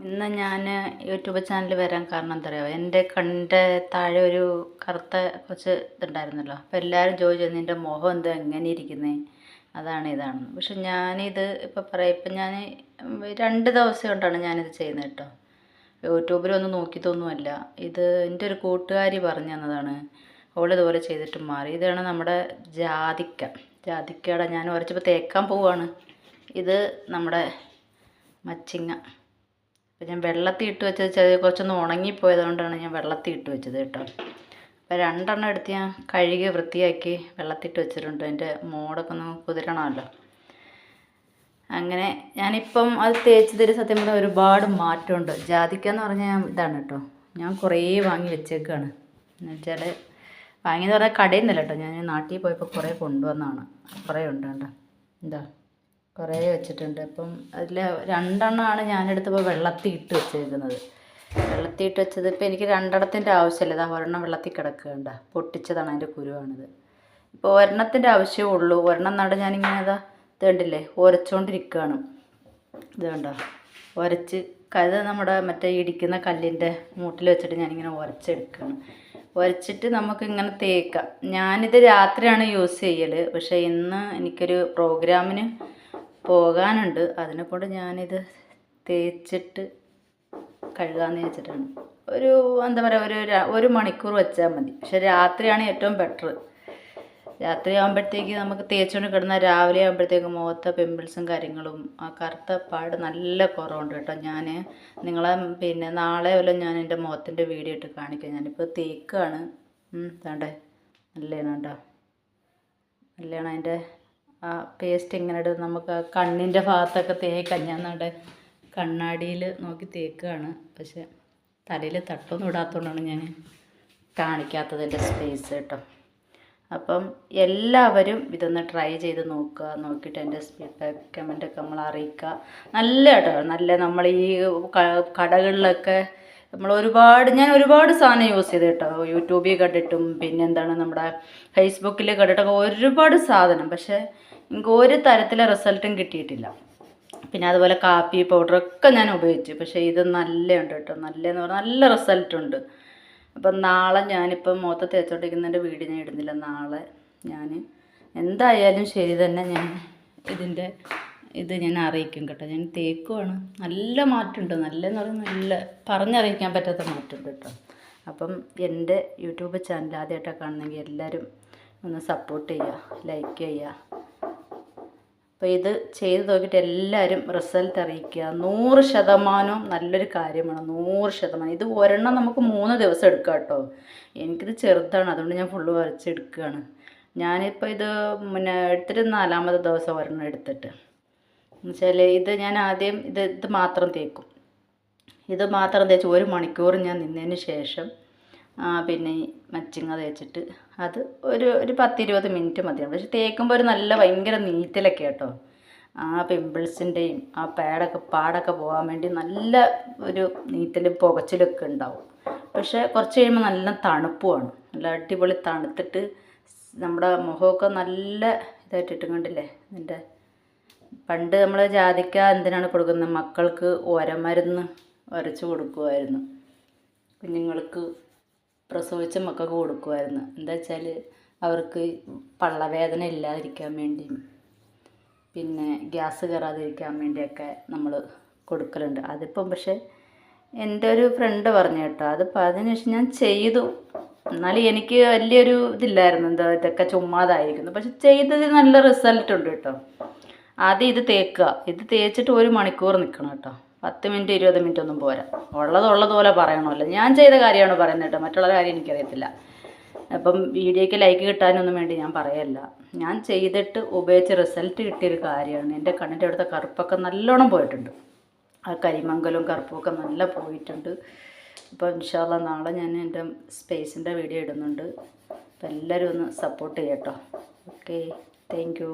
ഇന്ന് ഞാൻ YouTube channel വരാൻ കാരണം എന്താ പറയുക, എൻ്റെ കണ്ണിൻ്റെ താഴെ ഒരു കറുത്ത കുറച്ച് ഇതുണ്ടായിരുന്നല്ലോ. അപ്പോൾ എല്ലാവരും ചോദിച്ചു നിൻ്റെ മുഖം എന്താ എങ്ങനെ ഇരിക്കുന്നത്, അതാണ് ഇതാണ്. പക്ഷെ ഞാനിത് ഇപ്പോൾ പറയാം, ഇപ്പം ഞാൻ 2 ദിവസം കൊണ്ടാണ് ഞാനിത് ചെയ്യുന്നത് കേട്ടോ. യൂട്യൂബിലൊന്നും നോക്കിയിട്ടൊന്നുമല്ല. ഇത് എൻ്റെ ഒരു കൂട്ടുകാരി പറഞ്ഞു തന്നതാണ്. അവളിതുപോലെ ചെയ്തിട്ട് മാറി. ഇതാണ് നമ്മുടെ ജാതിക്കയുടെ ഞാൻ ഉരച്ചപ്പോൾ തേക്കാൻ പോവുകയാണ്. ഇത് നമ്മുടെ മച്ചിങ്ങ. അപ്പോൾ ഞാൻ വെള്ളത്തിൽ ഇട്ട് വെച്ചത് കുറച്ചൊന്ന് ഉണങ്ങിപ്പോയതുകൊണ്ടാണ് ഞാൻ വെള്ളത്തിൽ ഇട്ട് വെച്ചത് കേട്ടോ. അപ്പോൾ 2 എണ്ണം എടുത്ത് ഞാൻ കഴുകി വൃത്തിയാക്കി വെള്ളത്തിട്ട് വെച്ചിട്ടുണ്ട്. അതിൻ്റെ മോടൊക്കെ ഒന്ന് കുതിരണമല്ലോ. അങ്ങനെ ഞാനിപ്പം അത് തേച്ചതിൽ സത്യം പറഞ്ഞാൽ ഒരുപാട് മാറ്റമുണ്ട്. ജാതിക്ക എന്ന് പറഞ്ഞാൽ ഇതാണ് കേട്ടോ. ഞാൻ കുറേ വാങ്ങി വെച്ചേക്കാണ്. എന്നുവെച്ചാൽ വാങ്ങിയെന്ന് പറഞ്ഞാൽ കടയിൽ നിന്നല്ല കേട്ടോ, ഞാൻ നാട്ടിൽ പോയപ്പോൾ കുറേ കൊണ്ടുവന്നതാണ്. കുറേ ഉണ്ട് കേട്ടോ. എന്താ കുറേ വെച്ചിട്ടുണ്ട്. അപ്പം അതിൽ 2 എണ്ണമാണ് ഞാനെടുത്തപ്പോൾ വെള്ളത്തിൽ ഇട്ട് വെച്ചേക്കുന്നത്. വെള്ളത്തിൽ ഇട്ട് വെച്ചത് ഇപ്പോൾ എനിക്ക് 2 എണ്ണത്തിൻ്റെ ആവശ്യമില്ല. ഇതാ ഒരെണ്ണം വെള്ളത്തിൽ കിടക്കുകയുണ്ട, പൊട്ടിച്ചതാണ്, അതിൻ്റെ കുരുവാണിത്. ഇപ്പോൾ ഒരെണ്ണത്തിൻ്റെ ആവശ്യമേ ഉള്ളൂ. ഒരെണ്ണം നട് ഞാനിങ്ങനെ ഇത് കണ്ടില്ലേ ഉരച്ചുകൊണ്ടിരിക്കുകയാണ്. ഇത് കണ്ടോ, ഉരച്ച് അത് നമ്മുടെ മറ്റേ ഇടിക്കുന്ന കല്ലിൻ്റെ മൂട്ടിൽ വെച്ചിട്ട് ഞാനിങ്ങനെ ഉരച്ചെടുക്കുകയാണ്. ഉരച്ചിട്ട് നമുക്കിങ്ങനെ തേക്കാം. ഞാനിത് രാത്രിയാണ് യൂസ് ചെയ്യൽ. പക്ഷേ ഇന്ന് എനിക്കൊരു പ്രോഗ്രാമിന് പോകാനുണ്ട്. അതിനെക്കൊണ്ട് ഞാനിത് തേച്ചിട്ട് കഴുകാമെന്ന് വെച്ചിട്ടാണ്. ഒരു എന്താ പറയുക, ഒരു മണിക്കൂർ വെച്ചാൽ മതി. പക്ഷെ രാത്രിയാണ് ഏറ്റവും ബെറ്റർ. രാത്രി ആകുമ്പോഴത്തേക്ക് നമുക്ക് തേച്ചുകൊണ്ട് കിടന്നാൽ രാവിലെ ആകുമ്പോഴത്തേക്ക് മുഖത്തെ പിമ്പിൾസും കാര്യങ്ങളും ആ കറുത്ത പാട് നല്ല കുറവുണ്ട് കേട്ടോ. ഞാൻ നിങ്ങളെ നാളെ വല്ലതും ഞാൻ എൻ്റെ മുഖത്തിൻ്റെ വീഡിയോ ഇട്ട് കാണിക്കാം. ഞാനിപ്പോൾ തേക്കാണ്. താണ്ടേ നല്ലതാണ് കേട്ടോ, നല്ലതാണ്. അതിൻ്റെ ആ പേസ്റ്റ് ഇങ്ങനെ ഇടും. നമുക്ക് ആ കണ്ണിൻ്റെ ഭാഗത്തൊക്കെ തേക്കാം. ഞാൻ നമ്മുടെ കണ്ണാടിയിൽ നോക്കി തേക്കുകയാണ്. പക്ഷെ തലയിൽ തട്ടൊന്നും ഇടാത്തതുകൊണ്ടാണ് ഞാൻ കാണിക്കാത്തത്, എൻ്റെ സ്പേസ് കേട്ടോ. അപ്പം എല്ലാവരും ഇതൊന്ന് ട്രൈ ചെയ്ത് നോക്കുക. നോക്കിയിട്ട് എൻ്റെ ഫീഡ്ബാക്ക് കമൻറ്റൊക്കെ നമ്മൾ അറിയിക്കുക. നല്ല കേട്ടോ, നല്ല നമ്മൾ ഈ കടകളിലൊക്കെ ഞാൻ ഒരുപാട് സാധനം യൂസ് ചെയ്ത് കേട്ടോ. യൂട്യൂബിൽ കണ്ടിട്ടും പിന്നെന്താണ് നമ്മുടെ ഫേസ്ബുക്കിൽ കണ്ടിട്ടൊക്കെ ഒരുപാട് സാധനം. പക്ഷേ എനിക്ക് ഒരു തരത്തിലെ റിസൾട്ടും കിട്ടിയിട്ടില്ല. പിന്നെ അതുപോലെ കാപ്പി പൗഡറൊക്കെ ഞാൻ ഉപയോഗിച്ചു. പക്ഷേ ഇത് നല്ലതുണ്ട് കേട്ടോ. നല്ലതെന്ന് പറഞ്ഞാൽ നല്ല റിസൾട്ടുണ്ട്. അപ്പം നാളെ ഞാനിപ്പം മുഖത്ത് തേച്ചോണ്ടിരിക്കുന്നതിൻ്റെ വീഡിയോ ഞാൻ ഇടുന്നില്ല. നാളെ ഞാൻ എന്തായാലും ശരി തന്നെ ഞാൻ ഇത് ഞാൻ അറിയിക്കും കേട്ടോ. ഞാൻ തേക്കുവാണ്. നല്ല മാറ്റമുണ്ട്. നല്ലതെന്ന് പറഞ്ഞാൽ നല്ല പറഞ്ഞറിയിക്കാൻ പറ്റാത്ത മാറ്റമുണ്ട് കേട്ടോ. അപ്പം എൻ്റെ യൂട്യൂബ് ചാനൽ ആദ്യമായിട്ടൊക്കെ കാണുന്നെങ്കിൽ എല്ലാവരും ഒന്ന് സപ്പോർട്ട് ചെയ്യുക, ലൈക്ക് ചെയ്യുക. അപ്പോൾ ഇത് ചെയ്ത് നോക്കിയിട്ട് എല്ലാവരും റിസൾട്ട് അറിയിക്കുക. 100% നല്ലൊരു കാര്യമാണ്. 100%. ഇത് ഒരെണ്ണം നമുക്ക് 3 ദിവസം എടുക്കാം കേട്ടോ. എനിക്കിത് ചെറുതാണ്, അതുകൊണ്ട് ഞാൻ ഫുള്ള് വരച്ചെടുക്കുകയാണ്. ഞാനിപ്പോൾ ഇത് എടുത്തിട്ട് 4ാമത്തെ ദിവസം ഒരെണ്ണം എടുത്തിട്ട് എന്നുവെച്ചാൽ ഇത് ഞാൻ ആദ്യം ഇത് മാത്രം തേക്കും. ഇത് മാത്രം തേച്ച് 1 മണിക്കൂർ ഞാൻ നിന്നതിന് ശേഷം പിന്നെ ഈ മച്ചിങ്ങ തേച്ചിട്ട് അത് ഒരു 10-20 മിനിറ്റ് മതിയാണ്. പക്ഷെ തേക്കുമ്പോൾ ഒരു നല്ല ഭയങ്കര നീറ്റലൊക്കെ കേട്ടോ. ആ പിമ്പിൾസിൻ്റെയും ആ പാടൊക്കെ പോകാൻ വേണ്ടി നല്ല ഒരു നീറ്റലും പുകച്ചിലൊക്കെ ഉണ്ടാവും. പക്ഷേ കുറച്ച് കഴിയുമ്പോൾ നല്ല തണുപ്പുമാണ്. നല്ല അടിപൊളി തണുത്തിട്ട് നമ്മുടെ മുഖമൊക്കെ നല്ല ഇതായിട്ടിട്ട് കണ്ടില്ലേ. ഇതിൻ്റെ പണ്ട് നമ്മൾ ജാതിക്ക എന്തിനാണ് കൊടുക്കുന്നത്, മക്കൾക്ക് മരുന്ന് ഉരച്ച് കൊടുക്കുമായിരുന്നു. കുഞ്ഞുങ്ങൾക്ക് പ്രസവിച്ച മക്കൾക്ക് കൊടുക്കുമായിരുന്നു. എന്താ വെച്ചാൽ അവർക്ക് പള്ളവേദന ഇല്ലാതിരിക്കാൻ വേണ്ടിയും പിന്നെ ഗ്യാസ് കയറാതിരിക്കാൻ വേണ്ടിയൊക്കെ നമ്മൾ കൊടുക്കലുണ്ട്. അതിപ്പം പക്ഷേ എൻ്റെ ഒരു ഫ്രണ്ട് പറഞ്ഞു കേട്ടോ. അതിപ്പോൾ അതിനുശേഷം ഞാൻ ചെയ്തു. എന്നാലും എനിക്ക് വലിയൊരു ഇതില്ലായിരുന്നു, ഇതൊക്കെ ചുമ്മാതായിരിക്കുന്നു. പക്ഷെ ചെയ്തത് നല്ല റിസൾട്ട് ഉണ്ട് കേട്ടോ. ആദ്യം ഇത് തേക്കുക. ഇത് തേച്ചിട്ട് 1 മണിക്കൂർ നിൽക്കണം കേട്ടോ. 10 മിനിറ്റ് 20 മിനിറ്റ് ഒന്നും പോരാ. ഉള്ളതുപോലെ പറയണമല്ലോ. ഞാൻ ചെയ്ത കാര്യമാണ് പറയുന്നത് കേട്ടോ, മറ്റുള്ള കാര്യം എനിക്കറിയത്തില്ല. അപ്പം വീഡിയോയ്ക്ക് ലൈക്ക് കിട്ടാനൊന്നും വേണ്ടി ഞാൻ പറയല്ല. ഞാൻ ചെയ്തിട്ട് ഉപയോഗിച്ച് റിസൾട്ട് കിട്ടിയൊരു കാര്യമാണ്. എൻ്റെ കണ്ണിൻ്റെ അടുത്ത കറുപ്പൊക്കെ നല്ലോണം പോയിട്ടുണ്ട്. ആ കരിമംഗലും കറുപ്പൊക്കെ നല്ല പോയിട്ടുണ്ട്. അപ്പോൾ ഇൻഷാ അല്ലാഹ് നാളെ ഞാൻ എൻ്റെ സ്പേസിൻ്റെ വീഡിയോ ഇടുന്നുണ്ട്. അപ്പോൾ എല്ലാവരും ഒന്ന് സപ്പോർട്ട് ചെയ്യട്ടോ. Okay, thank U.